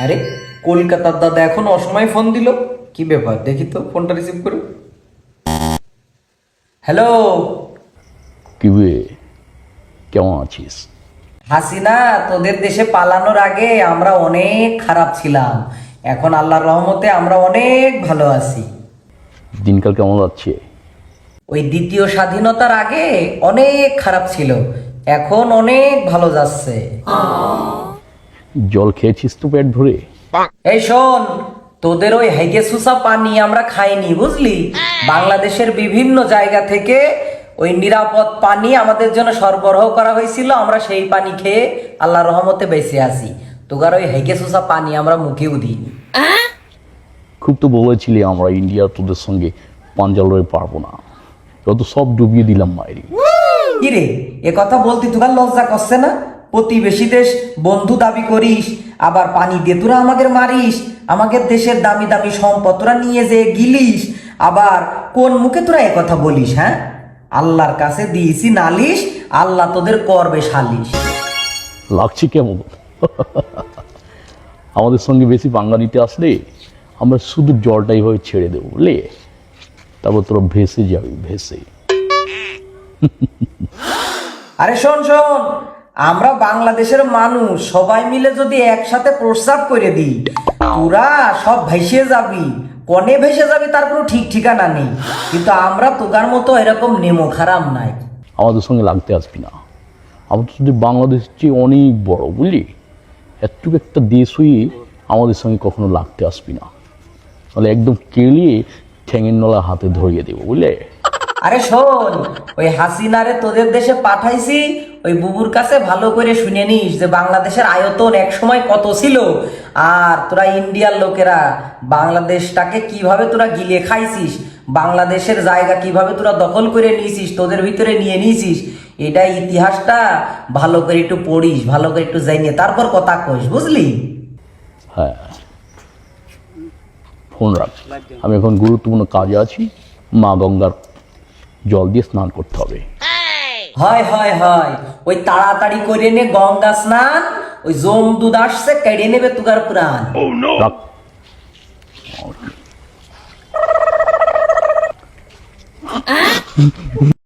আরে কলকাতার দাদা এখন অসময়ে ফোন দিল, কি ব্যাপার দেখি তো ফোনটা রিসিভ করে। হ্যালো কি বে, কেমন আছিস? হাসিনা, তোদের দেশে পালানোর আগে আমরা অনেক খারাপ ছিলাম, এখন আল্লাহর রহমতে আমরা অনেক ভালো আছি। দিনকাল কেমন যাচ্ছে? ওই দ্বিতীয় স্বাধীনতার আগে অনেক খারাপ ছিল, এখন অনেক ভালো যাচ্ছে। জল খেয়েছিস তো পেট ভরে? এই শোন, তোদের ওই হেগে সুসা পানি আমরা খাইনি বুঝলি। বাংলাদেশের বিভিন্ন জায়গা থেকে ওই নিরাপদ পানি আমাদের জন্য সরবরাহ করা হয়েছিল, আমরা সেই পানি খেয়ে আল্লাহর রহমতে বেঁচে আছি। তোগার ওই হেগে সুসা পানি আমরা মুখেও দিইনি। খুব তো বলেছিলি আমরা ইন্ডিয়া তোদের সঙ্গে পাঞ্জা লড়ে পারবো না, যত সব ডুবিয়ে দিলাম মায়েরি। কিরে, এ কথা বলতে তোর লজ্জা করছে না? প্রতিবেশী দেশ বন্ধু দাবি করিস, আবার পানি দিয়ে তোরা আমাদের মারিস, আমাদের দেশের দামি দামি সম্পদ তোরা নিয়ে যে গিলিস, আবার কোন মুখে তোরা এ কথা বলিস? হ্যাঁ, আল্লাহর কাছে দিয়েছি নালিশ, আল্লাহ তোদের করবে সালিশ। লাগছে কেমন? আমাদের সঙ্গে বেশি পাঙ্গা নিতে আসলে আমরা শুধু জলটাই হয়ে ছেড়ে দেবো বুঝলে, তারপর তোরা ভেসে যাবি ভেসে। আরে শোন শোন, আমরা বাংলাদেশের মানুষ সবাই মিলে যদি একসাথে প্রস্তাব করে দিই, তোরা সব ভেসে যাবি, কনে ভেসে যাবি তার কোনো ঠিক ঠিকানা নেই। কিন্তু আমরা তোগার মতো এরকম নেমো খারাপ নাই। আমাদের সঙ্গে লাগতে আসবি না, আমরা তো যদি বাংলাদেশ চেয়ে অনেক বড় বুঝলি, এতটুকু একটা দেশ হয়ে আমাদের সঙ্গে কখনো লাগতে আসবি না, তাহলে একদম কেলিয়ে ঠ্যাঙের নলা হাতে ধরিয়ে দেবো বুঝলে। আরে শোন, ওই হাসিনারে তোদের দেশে পাঠাইছি, ওই বুবুর কাছে ভালো করে শুনে নিস যে বাংলাদেশের আয়তন এক সময় কত ছিল, আর তোরা ইন্ডিয়ার লোকেরা বাংলাদেশটাকে কিভাবে তোরা গিলে খাইছিস, বাংলাদেশের জায়গা কিভাবে তোরা দখল করে নিয়েছিস, তোদের ভিতরে নিয়ে নিয়েছিস, এটা ইতিহাসটা ভালো করে একটু পড়িস, ভালো করে একটু জানিয়ে তারপর কথা কইস বুঝলি। হ্যাঁ, ফোন রাখ, আমি এখন গুরুত্বপূর্ণ কাজে আছি, মা গঙ্গার জল দিয়ে স্নান করতে হবে। হয় হয় হয়, ওই তাড়াতাড়ি করে নে গঙ্গা স্নান, ওই জম দুধ আসছে কেড়ে নেবে তুগার প্রাণ। রাখ।